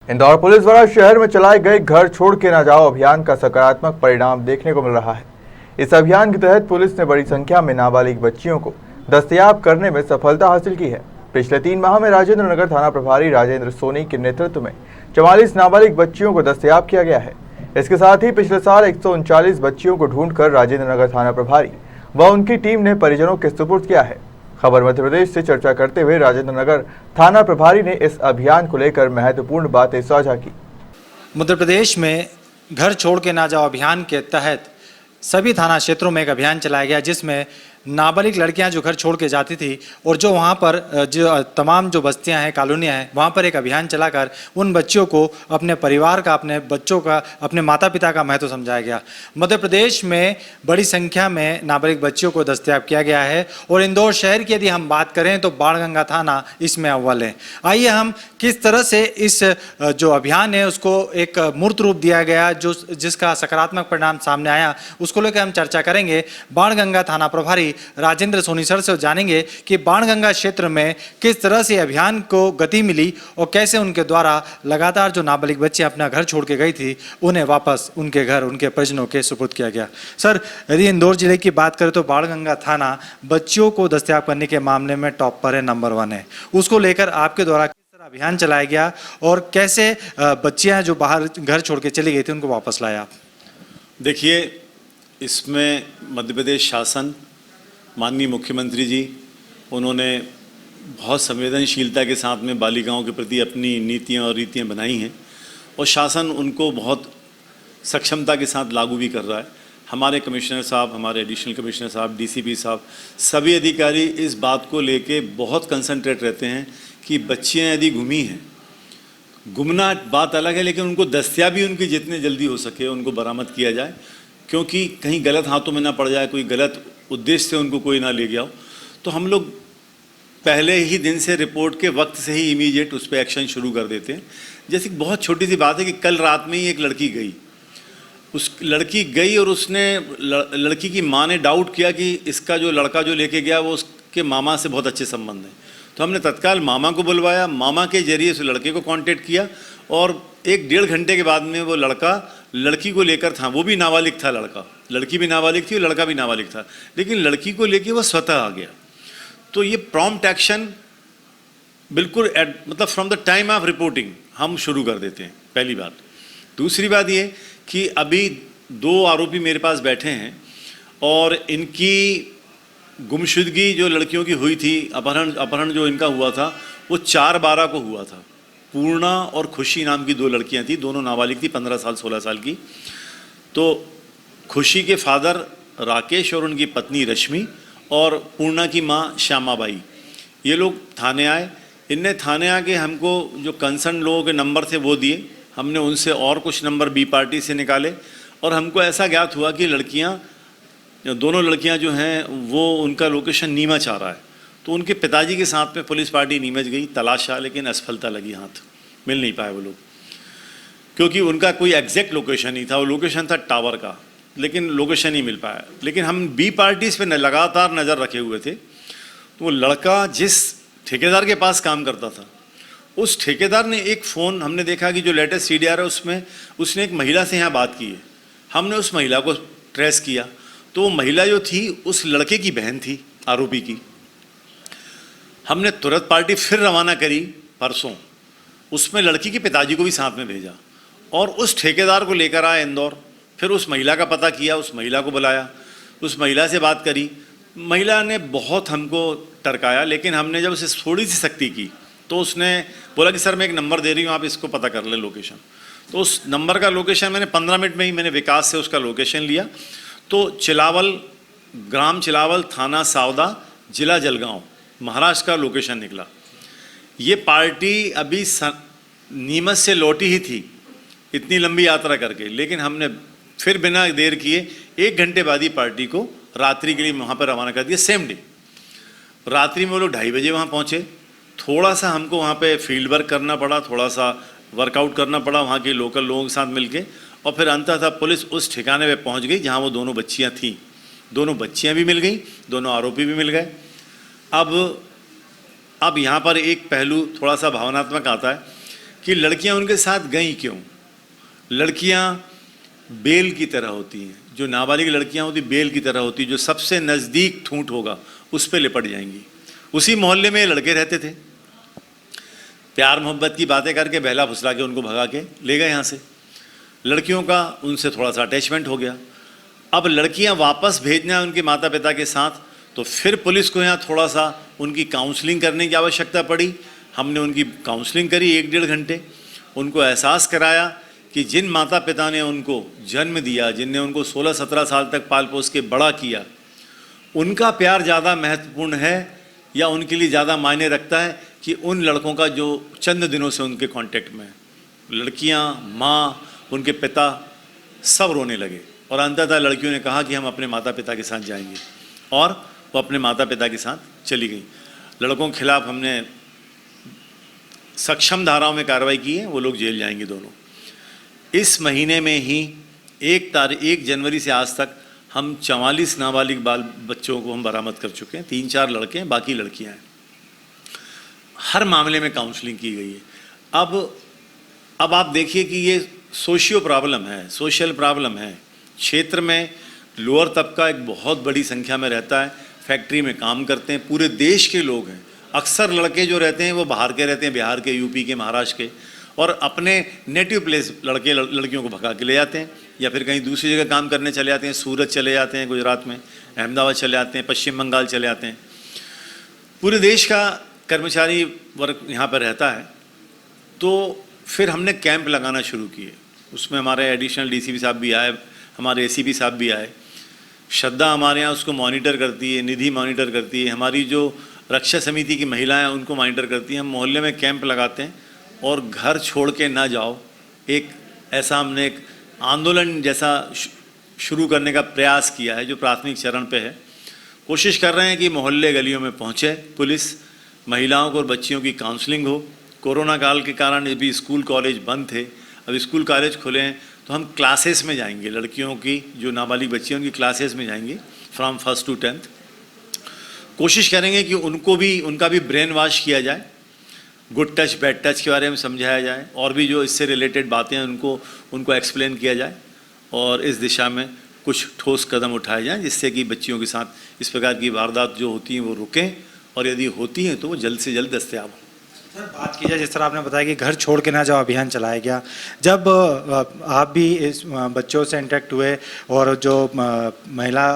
Indore police द्वारा शहर में चलाए गए घर छोड़ के ना जाओ अभियान का सकारात्मक परिणाम देखने को मिल रहा है। इस अभियान के तहत पुलिस ने बड़ी संख्या में नाबालिग बच्चियों को दस्तयाब करने में सफलता हासिल की है। पिछले 3 माह में राजेंद्र नगर थाना प्रभारी राजेंद्र सोनी के नेतृत्व में 44 नाबालिग बच्चियों को दस्तयाब किया गया है। इसके साथ ही पिछले साल 139 बच्चियों को ढूंढकर राजेंद्र नगर थाना प्रभारी व उनकी टीम ने परिजनों के सुपुर्द किया है। खबर मध्य प्रदेश से चर्चा करते हुए राजेंद्र नगर थाना प्रभारी ने इस अभियान को लेकर महत्वपूर्ण बातें साझा की। मध्य प्रदेश में घर छोड़ के ना जाओ अभियान के तहत सभी थाना क्षेत्रों में एक अभियान चलाया गया, जिसमें नाबालिग लड़कियां जो घर छोड़ के जाती थी और जो वहां पर जो तमाम जो बस्तियां हैं, कॉलोनियां हैं, वहां पर एक अभियान चलाकर उन बच्चियों को अपने परिवार का, अपने बच्चों का, अपने माता पिता का महत्व समझाया गया। मध्य प्रदेश में बड़ी संख्या में नाबालिग बच्चियों को दस्तयाब किया गया है और इंदौर शहर की यदि हम बात करें तो बाणगंगा थाना इसमें अव्वल है। आइए हम किस तरह से इस जो अभियान है उसको एक मूर्त रूप दिया गया, जिसका सकारात्मक परिणाम सामने आया, उसको लेकर हम चर्चा करेंगे। बाणगंगा थाना प्रभारी राजेंद्र सोनी सर से जानेंगे कि बाणगंगा क्षेत्र में किस तरह से अभियान को गति मिली और कैसे उनके द्वारा लगातार जो नाबालिग बच्चे अपना घर छोड़ के गई थी उन्हें वापस उनके घर, उनके परिजनों के सुपुर्द किया गया। सर, यदि इंदौर जिले की बात करें तो बाणगंगा थाना बच्चियों को दस्तयाब करने के मामले में टॉप पर है, नंबर 1 है। उसको लेकर आपके द्वारा किस तरह अभियान चलाया गया और कैसे बच्चियां जो बाहर घर छोड़ के चली गई थी उनको वापस लाया आप? देखिए, इसमें मध्य प्रदेश शासन, माननीय मुख्यमंत्री जी, उन्होंने बहुत संवेदनशीलता के साथ में बालिकाओं के प्रति अपनी नीतियां और रीतियां बनाई हैं और शासन उनको बहुत सक्षमता के साथ लागू भी कर रहा है। हमारे कमिश्नर साहब, हमारे एडिशनल कमिश्नर साहब, डीसीपी साहब, सभी अधिकारी इस बात को लेके बहुत कंसंट्रेट रहते हैं कि बच्चियां यदि गुमी हैं, गुमना बात अलग है, लेकिन उनको दस्तयाबी उनकी जितने जल्दी हो सके उनको बरामद किया जाए, क्योंकि कहीं गलत हाथों में ना पड़ जाए, कोई गलत उद्देश्य से उनको कोई ना ले गया हो। तो हम लोग पहले ही दिन से रिपोर्ट के वक्त से ही इमीडिएट उस पर एक्शन शुरू कर देते हैं। जैसे बहुत छोटी सी बात है कि कल रात में ही एक लड़की गई, उस लड़की गई और उसने लड़की की माँ ने डाउट किया कि इसका जो लड़का जो लेके गया वो उसके मामा से बहुत अच्छे संबंध हैं। तो हमने तत्काल मामा को बुलवाया, मामा के जरिए उस लड़के को कांटेक्ट किया और 1-1.5 घंटे के बाद में वो लड़का लड़की को लेकर था। वो भी नाबालिग था, लड़की भी नाबालिग थी और लड़का भी नाबालिग था, लेकिन लड़की को लेके वो स्वतः आ गया। तो ये प्रॉम्प्ट एक्शन बिल्कुल मतलब from the time of reporting हम शुरू कर देते हैं, पहली बात। दूसरी बात ये कि अभी 2 आरोपी मेरे पास बैठे हैं और इनकी गुमशुदगी जो लड़कियों की हुई थी, अपहरण जो इनका हुआ था वो 4/12 को हुआ था। पूर्णा और खुशी नाम की 2 लड़कियां थी, दोनों नाबालिग थी, 15 साल 16 साल की। तो खुशी के फादर राकेश और उनकी पत्नी रश्मि और पूर्णा की माँ श्यामाबाई, ये लोग थाने आए। इनने थाने आके हमको जो कंसर्न लोगों के नंबर थे वो दिए, हमने उनसे और कुछ नंबर बी पार्टी से निकाले और हमको ऐसा ज्ञात हुआ कि दोनों लड़कियां जो हैं वो उनका लोकेशन नीमच आ रहा है। तो उनके पिताजी के साथ में पुलिस पार्टी नीमच गई, तलाशा, लेकिन असफलता लगी, हाथ मिल नहीं पाए वो लोग, क्योंकि उनका कोई एग्जैक्ट लोकेशन नहीं था। वो लोकेशन था टावर का, लेकिन लोकेशन नहीं मिल पाया। लेकिन हम बी पार्टीज पे लगातार नज़र रखे हुए थे। तो वो लड़का जिस ठेकेदार के पास काम करता था, उस ठेकेदार ने एक फ़ोन, हमने देखा कि जो लेटेस्ट सीडीआर है उसमें उसने एक महिला से यहाँ बात की है। हमने उस महिला को ट्रेस किया, तो वो महिला जो थी उस लड़के की बहन थी, आरोपी की। हमने तुरंत पार्टी फिर रवाना करी परसों, उसमें लड़की के पिताजी को भी साथ में भेजा और उस ठेकेदार को लेकर आए इंदौर। फिर उस महिला का पता किया, उस महिला को बुलाया, उस महिला से बात करी। महिला ने बहुत हमको टरकाया, लेकिन हमने जब उसे थोड़ी सी सख्ती की तो उसने बोला कि सर मैं एक नंबर दे रही हूँ, आप इसको पता कर लें लोकेशन। तो उस नंबर का लोकेशन मैंने 15 मिनट में ही मैंने विकास से उसका लोकेशन लिया। तो चिलावल, ग्राम चिलावल, थाना सावदा, जिला जलगांव, महाराष्ट्र का लोकेशन निकला। ये पार्टी अभी नीमच से लौटी ही थी इतनी लंबी यात्रा करके, लेकिन हमने फिर बिना देर किए 1 घंटे बाद ही पार्टी को रात्रि के लिए वहाँ पर रवाना कर दिया। सेम डे रात्रि में वो लोग 2:30 बजे वहाँ पहुँचे। थोड़ा सा हमको वहाँ पे फील्ड वर्क करना पड़ा, थोड़ा सा वर्कआउट करना पड़ा वहाँ के लोकल लोगों के साथ मिलके, और फिर अंततः पुलिस उस ठिकाने पे पहुँच गई जहाँ वो दोनों बच्चियाँ थीं। दोनों बच्चियाँ भी मिल गई, दोनों आरोपी भी मिल गए। अब यहाँ पर एक पहलू थोड़ा सा भावनात्मक आता है। कि लड़कियां उनके साथ गईं क्यों। लड़कियां बेल की तरह होती हैं, जो नाबालिग लड़कियां होती बेल की तरह होती, जो सबसे नज़दीक ठूंठ होगा उस पर लिपट जाएंगी। उसी मोहल्ले में लड़के रहते थे, प्यार मोहब्बत की बातें करके बहला फुसला के उनको भगा के ले गए यहाँ से। लड़कियों का उनसे थोड़ा सा अटैचमेंट हो गया। अब लड़कियां वापस भेजना है उनके माता पिता के साथ, तो फिर पुलिस को यहाँ थोड़ा सा उनकी काउंसलिंग करने की आवश्यकता पड़ी। हमने उनकी काउंसलिंग करी 1-1.5 घंटे, उनको एहसास कराया कि जिन माता पिता ने उनको जन्म दिया, जिनने उनको 16-17 साल तक पाल पोस के बड़ा किया, उनका प्यार ज़्यादा महत्वपूर्ण है या उनके लिए ज़्यादा मायने रखता है कि उन लड़कों का जो चंद दिनों से उनके कांटेक्ट में है। लड़कियां, माँ, उनके पिता सब रोने लगे और अंततः लड़कियों ने कहा कि हम अपने माता पिता के साथ जाएंगे, और वो अपने माता पिता के साथ चली गई। लड़कों के खिलाफ हमने सक्षम धाराओं में कार्रवाई की है, वो लोग जेल जाएंगे दोनों। इस महीने में ही 1 जनवरी से आज तक हम 44 नाबालिग बाल बच्चों को हम बरामद कर चुके हैं। 3-4 लड़के हैं, बाकी लड़कियां हैं। हर मामले में काउंसलिंग की गई है। अब आप देखिए कि ये सोशियो प्रॉब्लम है, सोशल प्रॉब्लम है। क्षेत्र में लोअर तबका एक बहुत बड़ी संख्या में रहता है, फैक्ट्री में काम करते हैं, पूरे देश के लोग हैं। अक्सर लड़के जो रहते हैं वो बाहर के रहते हैं, बिहार के, यूपी के, महाराष्ट्र के, और अपने नेटिव प्लेस लड़कियों को भगा के ले जाते हैं या फिर कहीं दूसरी जगह काम करने चले जाते हैं। सूरत चले जाते हैं, गुजरात में, अहमदाबाद चले जाते हैं, पश्चिम बंगाल चले जाते हैं। पूरे देश का कर्मचारी वर्ग यहाँ पर रहता है। तो फिर हमने कैंप लगाना शुरू किए, उसमें हमारे एडिशनल डीसीपी साहब भी आए, हमारे एसीपी साहब भी आए। श्रद्धा हमारे यहाँ उसको मॉनिटर करती है, निधि मॉनिटर करती है, हमारी जो रक्षा समिति की महिलाएं उनको मॉनिटर करती हैं। हम मोहल्ले में कैंप लगाते हैं और घर छोड़ के ना जाओ, एक ऐसा हमने एक आंदोलन जैसा शुरू करने का प्रयास किया है, जो प्राथमिक चरण पे है। कोशिश कर रहे हैं कि मोहल्ले गलियों में पहुँचे पुलिस, महिलाओं को और बच्चियों की काउंसलिंग हो। कोरोना काल के कारण अभी स्कूल कॉलेज बंद थे, अब स्कूल कॉलेज खुले हैं तो हम क्लासेस में जाएंगे। लड़कियों की जो नाबालिग बच्ची हैं उनकी क्लासेस में जाएंगे फ्रॉम 1st to 10th। कोशिश करेंगे कि उनका भी ब्रेन वॉश किया जाए, गुड टच बैड टच के बारे में समझाया जाए, और भी जो इससे रिलेटेड बातें हैं उनको एक्सप्लेन किया जाए, और इस दिशा में कुछ ठोस कदम उठाए जाएं जिससे कि बच्चियों के साथ इस प्रकार की वारदात जो होती हैं वो रुकें, और यदि होती हैं तो वो जल्द से जल्द दस्तयाब हों। सर, बात की जाए, जिस तरह आपने बताया कि घर छोड़ के ना जाओ अभियान चलाया गया, जब आप भी इस बच्चों से इंटरेक्ट हुए और जो महिला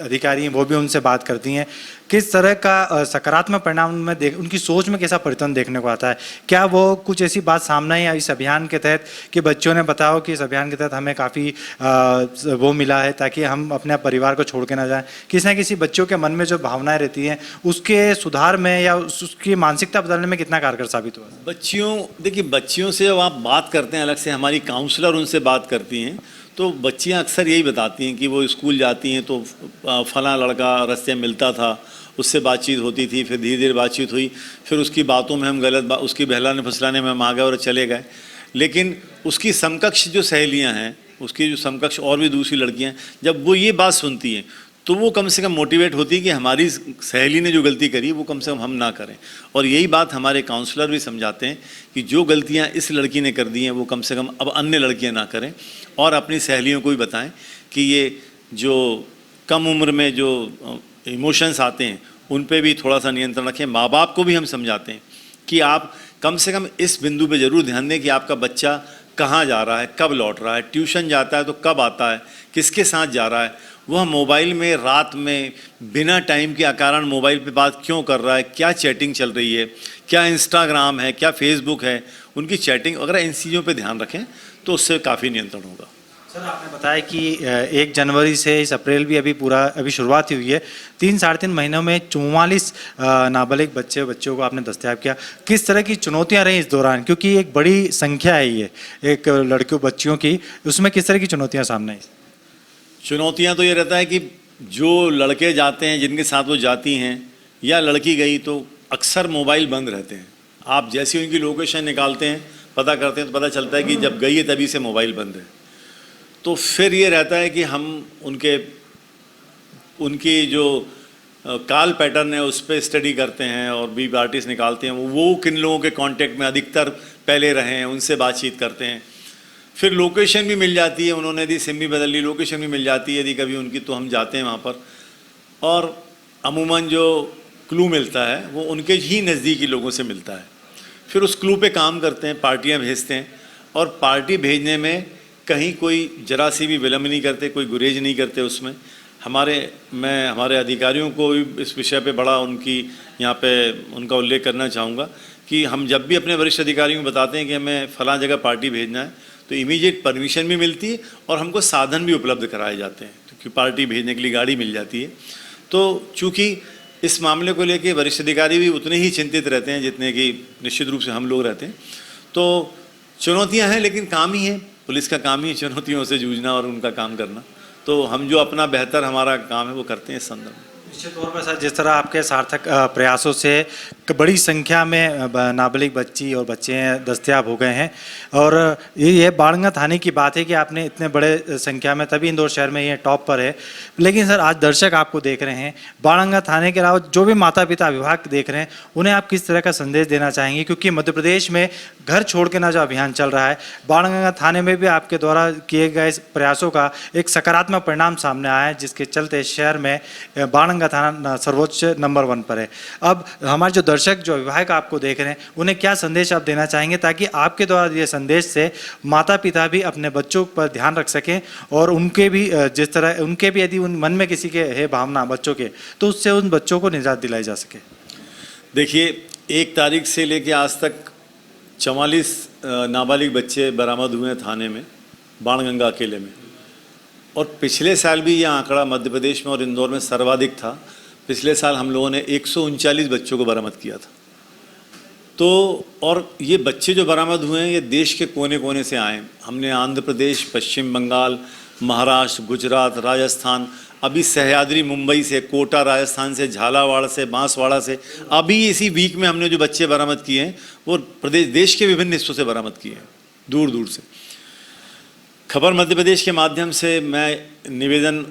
अधिकारी हैं वो भी उनसे बात करती हैं, किस तरह का सकारात्मक परिणाम में उनकी सोच में कैसा परिवर्तन देखने को आता है? क्या वो कुछ ऐसी बात सामने आई इस अभियान के तहत कि बच्चों ने बताओ कि इस अभियान के तहत हमें काफ़ी वो मिला है ताकि हम अपने परिवार को छोड़ के ना जाएं? किसी न किसी बच्चों के मन में जो भावनाएं रहती हैं उसके सुधार में या उसकी मानसिकता बदलने में कितना कारगर साबित हुआ? बच्चियों से जब आप बात करते हैं, अलग से हमारी काउंसलर उनसे बात करती हैं, तो बच्चियां अक्सर यही बताती हैं कि वो स्कूल जाती हैं तो फलां लड़का रास्ते में मिलता था, उससे बातचीत होती थी, फिर धीरे धीरे बातचीत हुई, फिर उसकी बातों में हम उसकी बहलाने फुसलाने में हम आ गए और चले गए। लेकिन उसकी समकक्ष जो सहेलियां हैं, उसकी जो समकक्ष और भी दूसरी लड़कियां, जब वो ये बात सुनती हैं तो वो कम से कम मोटिवेट होती है कि हमारी सहेली ने जो गलती करी वो कम से कम हम ना करें। और यही बात हमारे काउंसलर भी समझाते हैं कि जो गलतियां इस लड़की ने कर दी हैं वो कम से कम अब अन्य लड़कियां ना करें, और अपनी सहेलियों को भी बताएं कि ये जो कम उम्र में जो इमोशंस आते हैं उन पे भी थोड़ा सा नियंत्रण रखें। माँ बाप को भी हम समझाते हैं कि आप कम से कम इस बिंदु पे ज़रूर ध्यान दें कि आपका बच्चा कहाँ जा रहा है, कब लौट रहा है, ट्यूशन जाता है तो कब आता है, किसके साथ जा रहा है, वह मोबाइल में रात में बिना टाइम के अकारण मोबाइल पे बात क्यों कर रहा है, क्या चैटिंग चल रही है, क्या इंस्टाग्राम है, क्या फेसबुक है, उनकी चैटिंग वगैरह, इन चीज़ों पे ध्यान रखें तो उससे काफ़ी नियंत्रण होगा। सर, आपने बताया कि 1 जनवरी से इस अप्रैल भी अभी शुरुआत ही हुई है, 3-3.5 महीनों में 44 नाबालिग बच्चों को आपने दस्तयाब किया। किस तरह की चुनौतियां रही इस दौरान, क्योंकि एक बड़ी संख्या है ये एक लड़कियों बच्चियों की, उसमें किस तरह की चुनौतियां सामने आई? चुनौतियां तो ये रहता है कि जो लड़के जाते हैं, जिनके साथ वो जाती हैं, या लड़की गई तो अक्सर मोबाइल बंद रहते हैं। आप जैसे उनकी लोकेशन निकालते हैं, पता करते हैं तो पता चलता है कि जब गई है तभी से मोबाइल बंद है। तो फिर ये रहता है कि हम उनकी जो कॉल पैटर्न है उस पर स्टडी करते हैं और बीप आर्टिस्ट निकालते हैं वो किन लोगों के कांटेक्ट में अधिकतर पहले रहे हैं उनसे बातचीत करते हैं। फिर लोकेशन भी मिल जाती है, उन्होंने यदि सिम भी बदल ली लोकेशन भी मिल जाती है यदि कभी उनकी, तो हम जाते हैं वहाँ पर। और अमूमन जो क्लू मिलता है वो उनके ही नज़दीकी लोगों से मिलता है। फिर उस क्लू पे काम करते हैं, पार्टियाँ भेजते हैं, और पार्टी भेजने में कहीं कोई जरा सी भी विलम्ब नहीं करते, कोई गुरेज नहीं करते उसमें। मैं हमारे अधिकारियों को भी इस विषय पे बड़ा यहाँ पे उनका उल्लेख करना चाहूँगा कि हम जब भी अपने वरिष्ठ अधिकारियों को बताते हैं कि हमें फ़लाँ जगह पार्टी भेजना है, तो इमीडिएट परमिशन भी मिलती है और हमको साधन भी उपलब्ध कराए जाते हैं, क्योंकि पार्टी भेजने के लिए गाड़ी मिल जाती है। तो चूँकि इस मामले को लेके वरिष्ठ अधिकारी भी उतने ही चिंतित रहते हैं जितने कि निश्चित रूप से हम लोग रहते हैं। तो चुनौतियाँ हैं, लेकिन काम ही है, पुलिस का काम ही है चुनौतियों से जूझना और उनका काम करना। तो हम जो अपना बेहतर हमारा काम है वो करते हैं इस संदर्भ में। निश्चित तौर पर सर, जिस तरह आपके सार्थक प्रयासों से बड़ी संख्या में नाबालिग बच्ची और बच्चे दस्तयाब हो गए हैं, और ये बाणगंगा थाने की बात है कि आपने इतने बड़े संख्या में, तभी इंदौर शहर में ये टॉप पर है। लेकिन सर, आज दर्शक आपको देख रहे हैं, बाणगंगा थाने के अलावा जो भी माता पिता अभिभावक देख रहे हैं, उन्हें आप किस तरह का संदेश देना चाहेंगे? क्योंकि मध्य प्रदेश में घर छोड़ के ना जो अभियान चल रहा है, बाणगंगा थाने में भी आपके द्वारा किए गए प्रयासों का एक सकारात्मक परिणाम सामने आया है, जिसके चलते शहर में बाणगंगा थाना सर्वोच्च नंबर 1 पर है। अब हमारे जो दर्शक, जो अभिभावक आपको देख रहे हैं, उन्हें क्या संदेश आप देना चाहेंगे ताकि आपके द्वारा दिए संदेश से माता पिता भी अपने बच्चों पर ध्यान रख सकें, और उनके भी जिस तरह उनके भी यदि उन मन में किसी के है भावना बच्चों के, तो उससे उन बच्चों को निजात दिलाई जा सके? देखिए, 1 तारीख से लेके आज तक 44 नाबालिग बच्चे बरामद हुए हैं थाने में, बाणगंगा अकेले में। और पिछले साल भी यह आंकड़ा मध्य प्रदेश में और इंदौर में सर्वाधिक था। पिछले साल हम लोगों ने 139 बच्चों को बरामद किया था। तो और ये बच्चे जो बरामद हुए हैं ये देश के कोने कोने से आए हैं। हमने आंध्र प्रदेश, पश्चिम बंगाल, महाराष्ट्र, गुजरात, राजस्थान, अभी सह्याद्री मुंबई से, कोटा राजस्थान से, झालावाड़ से, बांसवाड़ा से, अभी इसी वीक में हमने जो बच्चे बरामद किए हैं वो देश के विभिन्न हिस्सों से बरामद किए हैं, दूर दूर से। खबर मध्य प्रदेश के माध्यम से मैं निवेदन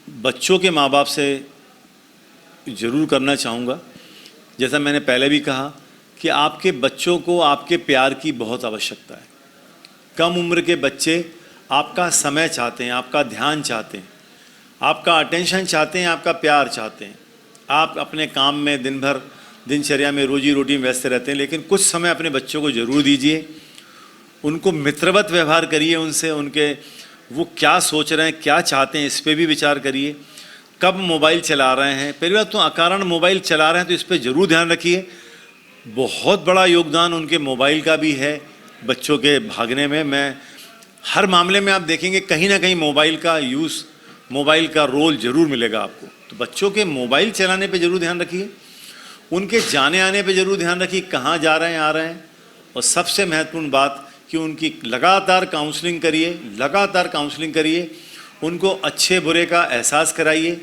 बच्चों के माँ बाप से ज़रूर करना चाहूँगा, जैसा मैंने पहले भी कहा कि आपके बच्चों को आपके प्यार की बहुत आवश्यकता है। कम उम्र के बच्चे आपका समय चाहते हैं, आपका ध्यान चाहते हैं, आपका अटेंशन चाहते हैं, आपका प्यार चाहते हैं। आप अपने काम में दिन भर दिनचर्या में रोजी रोटी में व्यस्त रहते हैं, लेकिन कुछ समय अपने बच्चों को ज़रूर दीजिए। उनको मित्रवत व्यवहार करिए उनसे, उनके वो क्या सोच रहे हैं, क्या चाहते हैं, इस पर भी विचार करिए। कब मोबाइल चला रहे हैं, पहली बात तो अकारण मोबाइल चला रहे हैं तो इस पर ज़रूर ध्यान रखिए। बहुत बड़ा योगदान उनके मोबाइल का भी है बच्चों के भागने में। मैं हर मामले में आप देखेंगे कहीं ना कहीं मोबाइल का यूज़, मोबाइल का रोल ज़रूर मिलेगा आपको। तो बच्चों के मोबाइल चलाने पे ज़रूर ध्यान रखिए, उनके जाने आने पे ज़रूर ध्यान रखिए, कहाँ जा रहे हैं, आ रहे हैं। और सबसे महत्वपूर्ण बात कि उनकी लगातार काउंसलिंग करिए, लगातार काउंसलिंग करिए, उनको अच्छे बुरे का एहसास कराइए।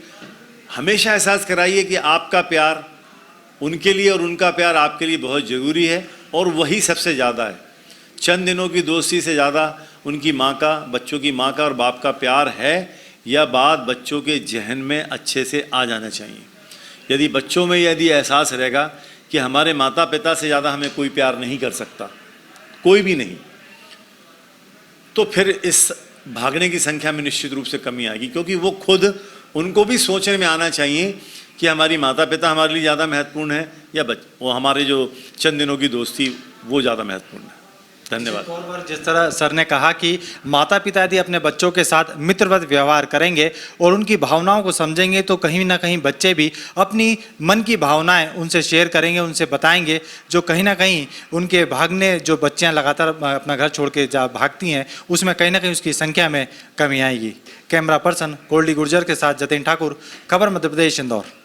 हमेशा एहसास कराइए कि आपका प्यार उनके लिए और उनका प्यार आपके लिए बहुत ज़रूरी है, और वही सबसे ज़्यादा है। चंद दिनों की दोस्ती से ज़्यादा उनकी माँ का, बच्चों की माँ का और बाप का प्यार है। यह बात बच्चों के जहन में अच्छे से आ जाना चाहिए। यदि बच्चों में यदि एहसास रहेगा कि हमारे माता पिता से ज़्यादा हमें कोई प्यार नहीं कर सकता, कोई भी नहीं, तो फिर इस भागने की संख्या में निश्चित रूप से कमी आएगी। क्योंकि वो खुद, उनको भी सोचने में आना चाहिए कि हमारी माता पिता हमारे लिए ज़्यादा महत्वपूर्ण है या वो हमारे जो चंद दिनों की दोस्ती वो ज़्यादा महत्वपूर्ण है। धन्यवाद। तौर पर जिस तरह सर ने कहा कि माता पिता यदि अपने बच्चों के साथ मित्रवत व्यवहार करेंगे और उनकी भावनाओं को समझेंगे, तो कहीं ना कहीं बच्चे भी अपनी मन की भावनाएं उनसे शेयर करेंगे, उनसे बताएंगे, जो कहीं ना कहीं उनके भागने, जो बच्चियां लगातार अपना घर छोड़ के भागती हैं, उसमें कहीं ना कहीं उसकी संख्या में कमी आएगी। कैमरा पर्सन कोल्डी गुर्जर के साथ जतिन ठाकुर, खबर मध्य प्रदेश, इंदौर।